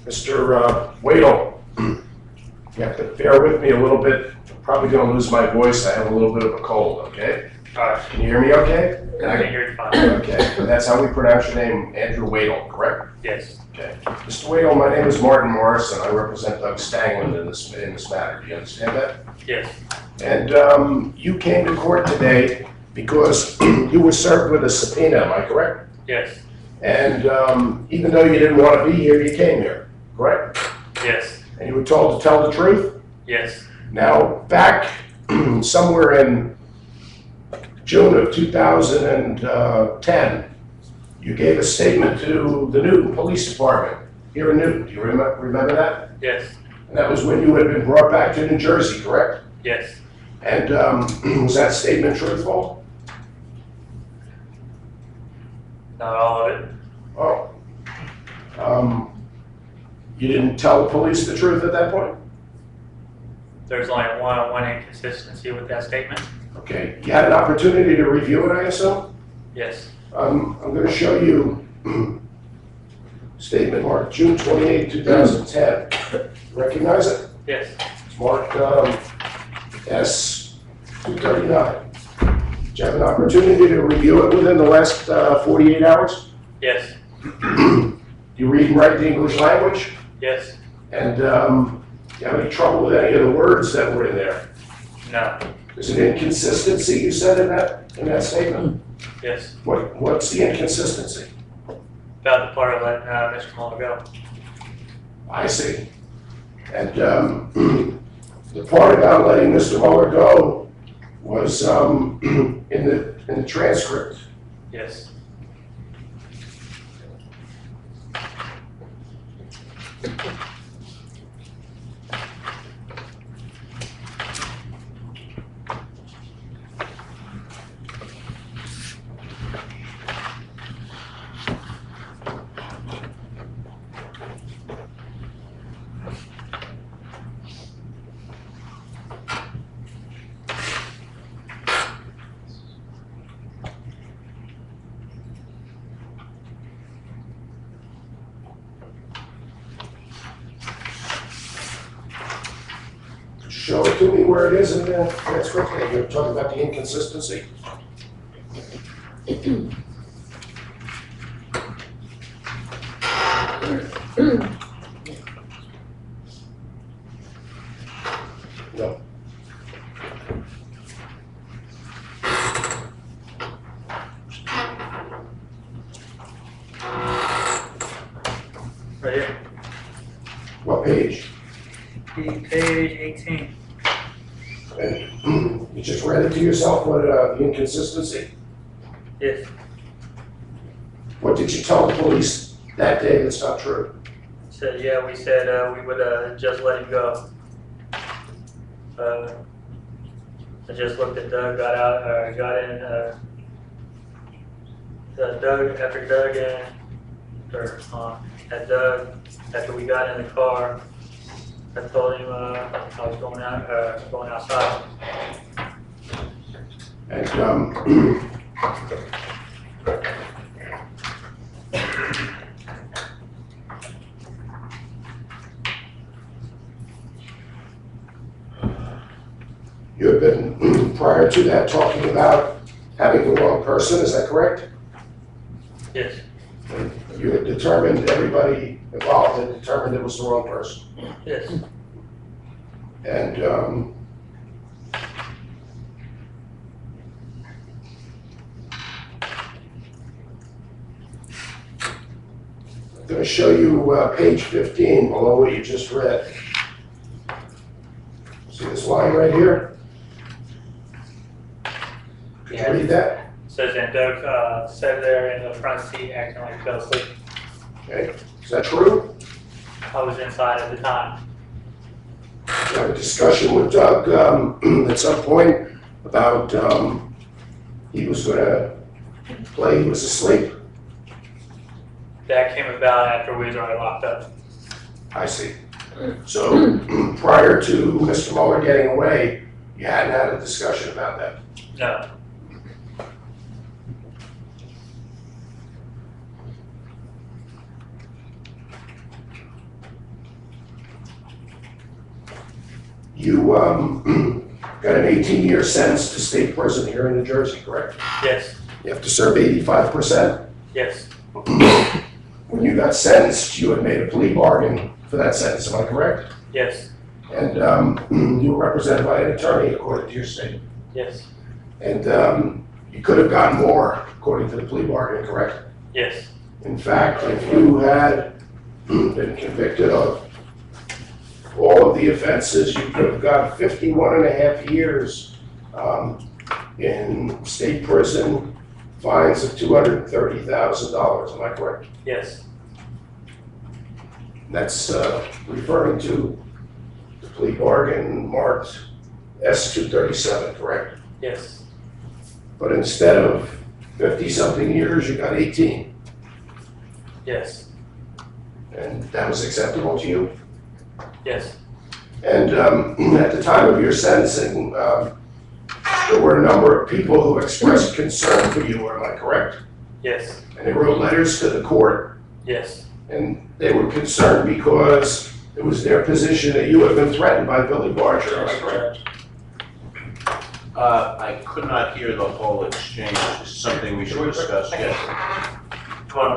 Mr. Wadel, you have to bear with me a little bit. I'm probably going to lose my voice. I have a little bit of a cold, okay? Can you hear me okay? I can hear you fine. Okay, and that's how we pronounce your name, Andrew Wadel, correct? Yes. Okay. Mr. Wadel, my name is Martin Morrison. I represent Doug Stangeland in this matter. Do you understand that? Yes. And you came to court today because you were served with a subpoena, am I correct? Yes. And even though you didn't want to be here, you came here, correct? Yes. And you were told to tell the truth? Yes. Now, back somewhere in June of 2010, you gave a statement to the Newton Police Department here in Newton. Do you remember that? Yes. And that was when you had been brought back to New Jersey, correct? Yes. And was that statement truthful? Not all of it. Oh. You didn't tell the police the truth at that point? There's only one inconsistency with that statement. Okay. You had an opportunity to review it, I assume? Yes. I'm going to show you statement marked June 28, 2010. Recognize it? Yes. It's marked S239. Did you have an opportunity to review it within the last 48 hours? Yes. You read and write the English language? Yes. And do you have any trouble with any of the words that were in there? No. There's an inconsistency you said in that statement? Yes. What's the inconsistency? About the part of letting Mr. Muller go. I see. And the part about letting Mr. Muller go was in the transcript. Yes. Show it to me where it is in the transcript. You're talking about the inconsistency. No. Right here. What page? Page 18. And you just read it to yourself, what the inconsistency? Yes. What did you tell the police that day that's not true? Said, yeah, we said we would just let him go. I just looked at Doug, got out, got in, Doug, after Doug and, at Doug, after we got in the car, I told him I was going outside. And you have been, prior to that, talking about having the wrong person, is that correct? Yes. You had determined, everybody involved had determined it was the wrong person. Yes. And I'm going to show you page 15 below what you just read. See this line right here? Could you read that? Says that Doug sat there in the front seat acting like he fell asleep. Okay, is that true? I was inside at the time. You have a discussion with Doug at some point about he was going to play he was asleep. That came about after we was already locked up. I see. So prior to Mr. Muller getting away, you hadn't had a discussion about that? No. you got an 18-year sentence to state prison here in New Jersey, correct? Yes, You have to serve 85%. yes, When you got sentenced, you had made a plea bargain for that sentence, am I correct? yes, And you were represented by an attorney, according to your statement. yes, And you could have gotten more, according to the plea bargain, correct? yes, In fact, if you had been convicted of all of the offenses, you could have got 51 and a half years in state prison, fines of $230,000, am I correct? yes, That's referring to the plea bargain marked S-237, correct? yes, But instead of 50-something years, you got 18. yes, And that was acceptable to you? yes, And at the time of your sentencing, there were a number of people who expressed concern for you, am I correct? yes, And they wrote letters to the court, yes, and they were concerned because it was their position that you had been threatened by Billy Barger, am I correct? I could not hear the whole exchange. This is something we should discuss. Yes. Well,